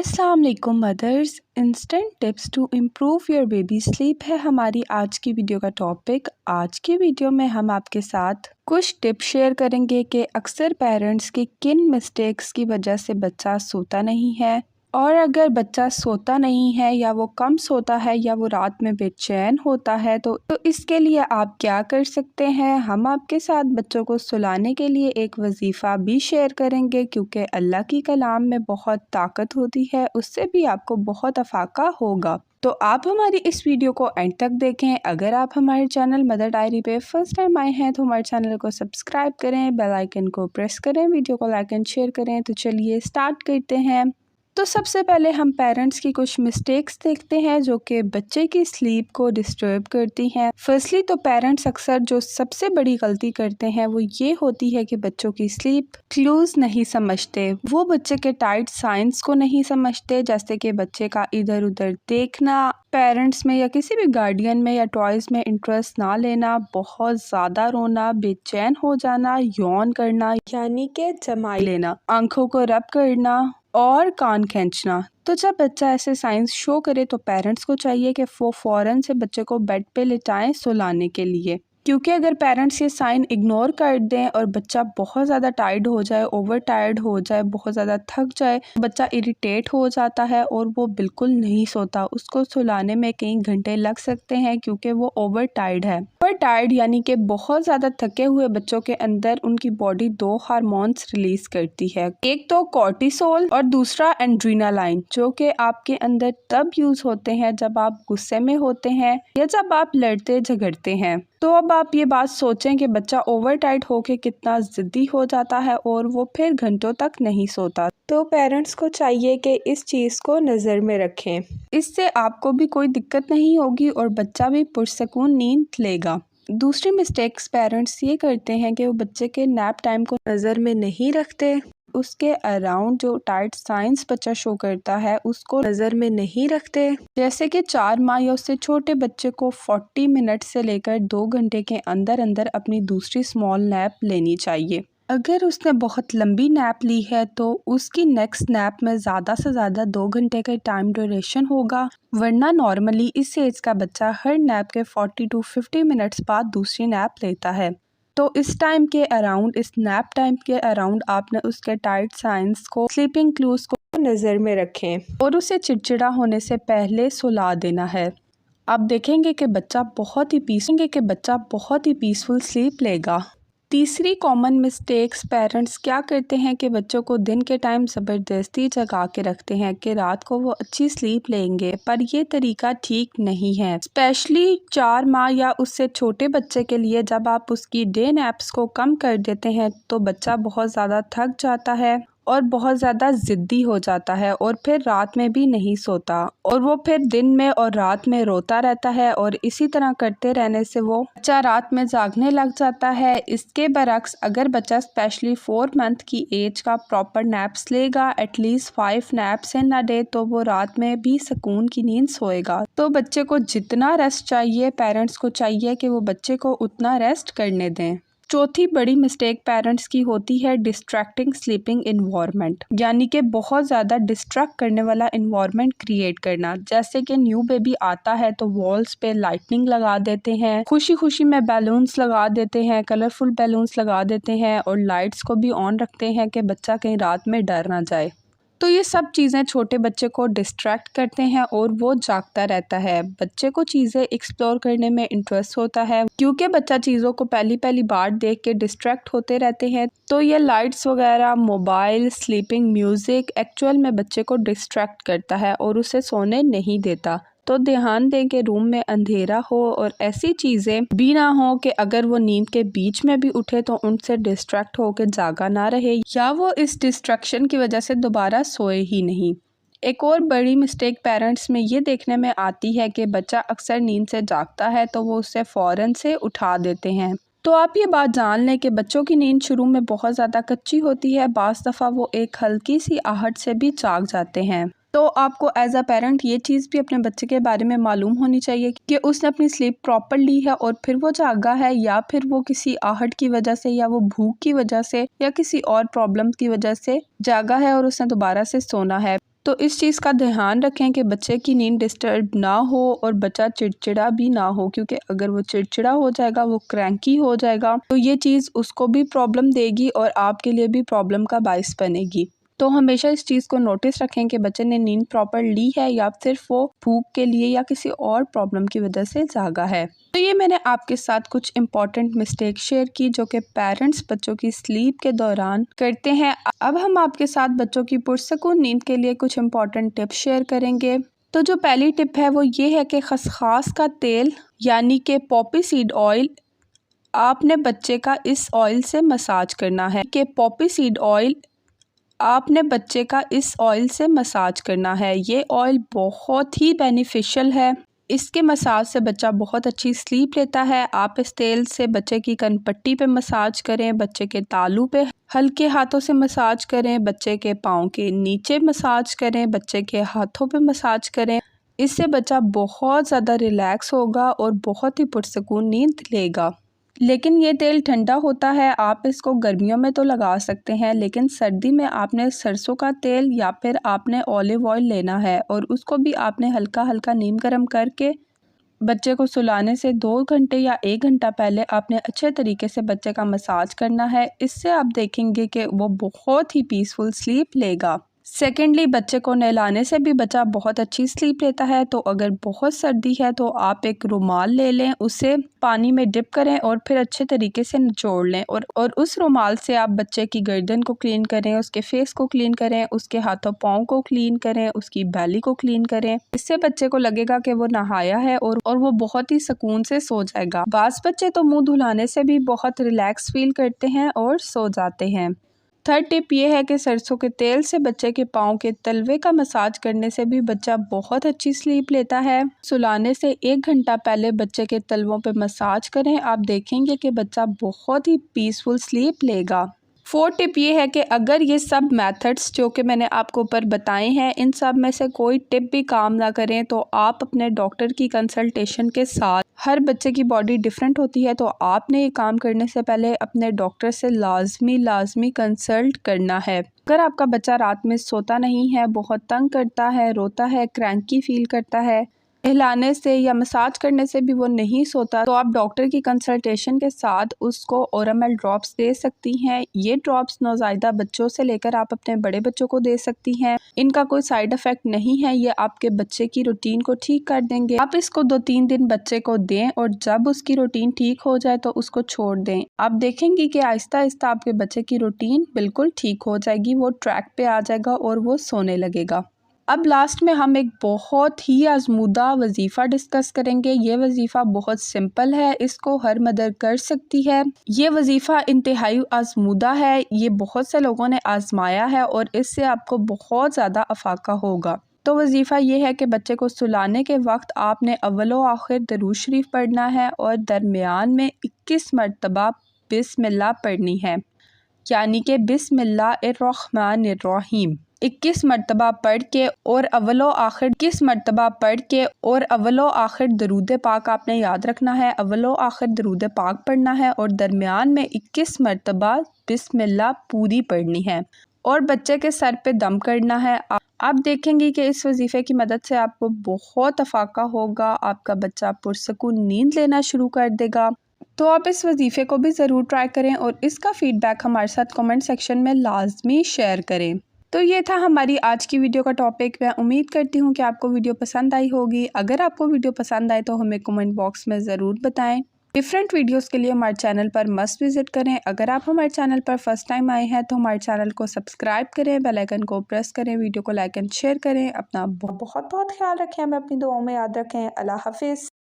अस्सलाम वालेकुम mothers. Instant tips to improve your baby sleep है हमारी आज की वीडियो का टॉपिक। आज की वीडियो में हम आपके साथ कुछ टिप्स शेयर करेंगे कि अक्सर पेरेंट्स की किन मिस्टेक्स की वजह से बच्चा सोता नहीं है, और अगर बच्चा सोता नहीं है या वो कम सोता है या वो रात में बेचैन होता है तो इसके लिए आप क्या कर सकते हैं। हम आपके साथ बच्चों को सुलाने के लिए एक वजीफ़ा भी शेयर करेंगे, क्योंकि अल्लाह की कलाम में बहुत ताकत होती है, उससे भी आपको बहुत अफाका होगा। तो आप हमारी इस वीडियो को एंड तक देखें। अगर आप हमारे चैनल मदर डायरी पे फर्स्ट टाइम आए हैं तो हमारे चैनल को सब्सक्राइब करें, बेल आइकन को प्रेस करें, वीडियो को लाइक एंड शेयर करें। तो चलिए स्टार्ट करते हैं। तो सबसे पहले हम पेरेंट्स की कुछ मिस्टेक्स देखते हैं जो कि बच्चे की स्लीप को डिस्टर्ब करती हैं। फर्स्टली तो पेरेंट्स अक्सर जो सबसे बड़ी गलती करते हैं वो ये होती है कि बच्चों की स्लीप क्लूज नहीं समझते। वो बच्चे के टाइट साइंस को नहीं समझते, जैसे कि बच्चे का इधर उधर देखना, पेरेंट्स में या किसी भी गार्डियन में या टॉयज़ में इंटरेस्ट ना लेना, बहुत ज़्यादा रोना, बेचैन हो जाना, यौन करना यानी कि जमाई लेना, आंखों को रब करना और कान खींचना। तो जब बच्चा ऐसे साइंस शो करे तो पेरेंट्स को चाहिए कि वो फ़ौरन से बच्चे को बेड पे लिटाएं सुलाने के लिए, क्योंकि अगर पेरेंट्स ये साइन इग्नोर कर दें और बच्चा बहुत ज़्यादा टायर्ड हो जाए, ओवर टायर्ड हो जाए, बहुत ज़्यादा थक जाए, बच्चा इरिटेट हो जाता है और वो बिल्कुल नहीं सोता। उसको सुलाने में कई घंटे लग सकते हैं क्योंकि वो ओवर टायर्ड है। ओवर टायर्ड यानी कि बहुत ज़्यादा थके हुए बच्चों के अंदर उनकी बॉडी दो हार्मोन्स रिलीज करती है, एक तो कॉर्टिसोल और दूसरा एड्रेनालाइन, जो कि आपके अंदर तब यूज़ होते हैं जब आप गुस्से में होते हैं या जब आप लड़ते झगड़ते हैं। तो अब आप ये बात सोचें कि बच्चा ओवर टाइट होके कितना ज़िद्दी हो जाता है और वो फिर घंटों तक नहीं सोता। तो पेरेंट्स को चाहिए कि इस चीज़ को नज़र में रखें, इससे आपको भी कोई दिक्कत नहीं होगी और बच्चा भी पुरसकून नींद लेगा। दूसरी मिस्टेक्स पेरेंट्स ये करते हैं कि वो बच्चे के नैप टाइम को नज़र में नहीं रखते, उसके अराउंड जो टाइट साइंस बच्चा शो करता है उसको नज़र में नहीं रखते। जैसे कि 4 माह या उससे छोटे बच्चे को 40 मिनट से लेकर 2 घंटे के अंदर अंदर अपनी दूसरी स्मॉल नैप लेनी चाहिए। अगर उसने बहुत लंबी नैप ली है तो उसकी नेक्स्ट नैप में ज़्यादा से ज़्यादा 2 घंटे का टाइम ड्यूरेशन होगा, वरना नॉर्मली इस एज का बच्चा हर नैप के 40 to 50 मिनट्स बाद दूसरी नैप लेता है। तो इस टाइम के अराउंड, इस नैप टाइम के अराउंड आपने उसके टाइट साइंस को, स्लीपिंग क्लूज को नज़र में रखें और उसे चिड़चिड़ा होने से पहले सुला देना है। आप देखेंगे कि बच्चा बहुत ही पीसफुल स्लीप लेगा। तीसरी कॉमन मिस्टेक्स पेरेंट्स क्या करते हैं कि बच्चों को दिन के टाइम ज़बरदस्ती जगा के रखते हैं कि रात को वो अच्छी स्लीप लेंगे, पर ये तरीका ठीक नहीं है। स्पेशली 4 माह या उससे छोटे बच्चे के लिए जब आप उसकी डे नैप्स को कम कर देते हैं तो बच्चा बहुत ज़्यादा थक जाता है और बहुत ज़्यादा ज़िद्दी हो जाता है और फिर रात में भी नहीं सोता और वो फिर दिन में और रात में रोता रहता है, और इसी तरह करते रहने से वो बच्चा रात में जागने लग जाता है। इसके बरक्स अगर बच्चा स्पेशली 4 मंथ की एज का प्रॉपर नैप्स लेगा, at least 5 naps in a day, तो वो रात में भी सुकून की नींद सोएगा। तो बच्चे को जितना रेस्ट चाहिए, पेरेंट्स को चाहिए कि वो बच्चे को उतना रेस्ट करने दें। चौथी बड़ी मिस्टेक पेरेंट्स की होती है डिस्ट्रैक्टिंग स्लीपिंग इन्वायरमेंट, यानी कि बहुत ज़्यादा डिस्ट्रैक्ट करने वाला इन्वायरमेंट क्रिएट करना। जैसे कि न्यू बेबी आता है तो वॉल्स पे लाइटनिंग लगा देते हैं, खुशी खुशी में बैलून्स लगा देते हैं, कलरफुल बैलून्स लगा देते हैं और लाइट्स को भी ऑन रखते हैं कि बच्चा कहीं रात में डर ना जाए। तो ये सब चीज़ें छोटे बच्चे को डिस्ट्रैक्ट करते हैं और वो जागता रहता है। बच्चे को चीज़ें एक्सप्लोर करने में इंटरेस्ट होता है, क्योंकि बच्चा चीज़ों को पहली पहली बार देख के डिस्ट्रैक्ट होते रहते हैं। तो ये लाइट्स वगैरह, मोबाइल, स्लीपिंग म्यूज़िक एक्चुअल में बच्चे को डिस्ट्रैक्ट करता है और उसे सोने नहीं देता। तो ध्यान दें कि रूम में अंधेरा हो और ऐसी चीज़ें भी ना हो कि अगर वो नींद के बीच में भी उठे तो उनसे डिस्ट्रैक्ट होकर जागा ना रहे या वो इस डिस्ट्रैक्शन की वजह से दोबारा सोए ही नहीं। एक और बड़ी मिस्टेक पेरेंट्स में ये देखने में आती है कि बच्चा अक्सर नींद से जागता है तो वो उसे फ़ौरन से उठा देते हैं। तो आप ये बात जान लें कि बच्चों की नींद शुरू में बहुत ज़्यादा कच्ची होती है, बाज़ दफ़ा वो एक हल्की सी आहट से भी जाग जाते हैं। तो आपको एज अ पेरेंट ये चीज़ भी अपने बच्चे के बारे में मालूम होनी चाहिए कि उसने अपनी स्लीप प्रॉपर ली है और फिर वो जागा है, या फिर वो किसी आहट की वजह से या वो भूख की वजह से या किसी और प्रॉब्लम की वजह से जागा है और उसने दोबारा से सोना है। तो इस चीज़ का ध्यान रखें कि बच्चे की नींद डिस्टर्ब ना हो और बच्चा चिड़चिड़ा भी ना हो, क्योंकि अगर वो चिड़चिड़ा हो जाएगा, वो क्रैंकी हो जाएगा, तो ये चीज़ उसको भी प्रॉब्लम देगी और आपके लिए भी प्रॉब्लम का बाइस बनेगी। तो हमेशा इस चीज़ को नोटिस रखें कि बच्चे ने नींद प्रॉपर ली है या सिर्फ वो भूख के लिए या किसी और प्रॉब्लम की वजह से जागा है। तो ये मैंने आपके साथ कुछ इम्पॉर्टेंट मिस्टेक शेयर की जो कि पेरेंट्स बच्चों की स्लीप के दौरान करते हैं। अब हम आपके साथ बच्चों की पुरसकून नींद के लिए कुछ इम्पॉर्टेंट टिप्स शेयर करेंगे। तो जो पहली टिप है वो ये है कि खसखस का तेल यानी कि पॉपी सीड ऑयल आपने बच्चे का इस ऑयल से मसाज करना है कि पॉपी सीड ऑयल आपने बच्चे का इस ऑयल से मसाज करना है। ये ऑयल बहुत ही बेनिफिशियल है। इसके मसाज से बच्चा बहुत अच्छी स्लीप लेता है। आप इस तेल से बच्चे की कनपट्टी पे मसाज करें, बच्चे के तालू पे हल्के हाथों से मसाज करें, बच्चे के पाँव के नीचे मसाज करें, बच्चे के हाथों पे मसाज करें। इससे बच्चा बहुत ज़्यादा रिलैक्स होगा और बहुत ही पुरसकून नींद लेगा। लेकिन ये तेल ठंडा होता है, आप इसको गर्मियों में तो लगा सकते हैं, लेकिन सर्दी में आपने सरसों का तेल या फिर आपने ऑलिव ऑयल लेना है और उसको भी आपने हल्का हल्का नीम गर्म करके बच्चे को सुलाने से 2 घंटे या 1 घंटा पहले आपने अच्छे तरीके से बच्चे का मसाज करना है। इससे आप देखेंगे कि वो बहुत ही पीसफुल स्लीप लेगा। सेकेंडली, बच्चे को नहलाने से भी बच्चा बहुत अच्छी स्लीप लेता है। तो अगर बहुत सर्दी है तो आप एक रुमाल ले लें, उसे पानी में डिप करें और फिर अच्छे तरीके से निचोड़ लें और उस रुमाल से आप बच्चे की गर्दन को क्लीन करें, उसके फेस को क्लीन करें, उसके हाथों पाँव को क्लीन करें, उसकी बैली को क्लीन करें। इससे बच्चे को लगेगा कि वो नहाया है और वो बहुत ही सुकून से सो जाएगा। बाज़ बच्चे तो मुँह धुलाने से भी बहुत रिलैक्स फील करते हैं और सो जाते हैं। थर्ड टिप ये है कि सरसों के तेल से बच्चे के पाँव के तलवे का मसाज करने से भी बच्चा बहुत अच्छी स्लीप लेता है। सुलाने से 1 घंटा पहले बच्चे के तलवों पे मसाज करें, आप देखेंगे कि बच्चा बहुत ही पीसफुल स्लीप लेगा। फोर्थ टिप ये है कि अगर ये सब मेथड्स जो कि मैंने आपको ऊपर बताए हैं, इन सब में से कोई टिप भी काम ना करें तो आप अपने डॉक्टर की कंसल्टेशन के साथ, हर बच्चे की बॉडी डिफरेंट होती है, तो आपने ये काम करने से पहले अपने डॉक्टर से लाजमी कंसल्ट करना है। अगर आपका बच्चा रात में सोता नहीं है, बहुत तंग करता है, रोता है, क्रैंकी फील करता है, नहलाने से या मसाज करने से भी वो नहीं सोता, तो आप डॉक्टर की कंसल्टेशन के साथ उसको ओरामेल ड्रॉप्स दे सकती हैं। ये ड्रॉप्स नौज़ायदा बच्चों से लेकर आप अपने बड़े बच्चों को दे सकती हैं। इनका कोई साइड इफ़ेक्ट नहीं है, ये आपके बच्चे की रूटीन को ठीक कर देंगे। आप इसको 2-3 दिन बच्चे को दें और जब उसकी रूटीन ठीक हो जाए तो उसको छोड़ दें। आप देखेंगी कि आहिस्ता आहिस्ता आपके बच्चे की रूटीन बिल्कुल ठीक हो जाएगी, वो ट्रैक पे आ जाएगा और वो सोने लगेगा। अब लास्ट में हम एक बहुत ही आजमूदा वजीफ़ा डिस्कस करेंगे। ये वजीफ़ा बहुत सिंपल है, इसको हर मदर कर सकती है। ये वजीफ़ा इंतहाई आजमूदा है, ये बहुत से लोगों ने आजमाया है और इससे आपको बहुत ज़्यादा अफाका होगा। तो वजीफ़ा ये है कि बच्चे को सुलाने के वक्त आपने अव्वल व आखिर दरूद शरीफ पढ़ना है और दरमियान में 21 मरतबा बिस्मिल्लाह पढ़नी है, यानी कि बिस्मिल्लाहिर्रहमानिर्रहीम 21 मरतबा पढ़ के और अव्वलो आखिर 21 मरतबा पढ़ के और अव्वलो आखिर दरूद पाक आपने याद रखना है। अव्वलो आखिर दरूद पाक पढ़ना है और दरमियान में 21 मरतबा बिस्मिल्लाह पूरी पढ़नी है और बच्चे के सर पे दम करना है। आप देखेंगे कि इस वजीफ़े की मदद से आपको बहुत अफाका होगा, आपका बच्चा पुरसकून नींद लेना शुरू कर देगा। तो आप इस वजीफ़े को भी ज़रूर ट्राई करें और इसका फ़ीडबैक हमारे साथ कमेंट सेक्शन में लाजमी शेयर करें। तो ये था हमारी आज की वीडियो का टॉपिक। मैं उम्मीद करती हूँ कि आपको वीडियो पसंद आई होगी। अगर आपको वीडियो पसंद आए तो हमें कमेंट बॉक्स में ज़रूर बताएं। डिफरेंट वीडियोस के लिए हमारे चैनल पर मस्ट विजिट करें। अगर आप हमारे चैनल पर फर्स्ट टाइम आए हैं तो हमारे चैनल को सब्सक्राइब करें, बेल आइकन को प्रेस करें, वीडियो को लाइक एंड शेयर करें। अपना बहुत बहुत ख्याल रखें, हमें अपनी दुआओं में याद रखें। अल्लाह हाफिज़।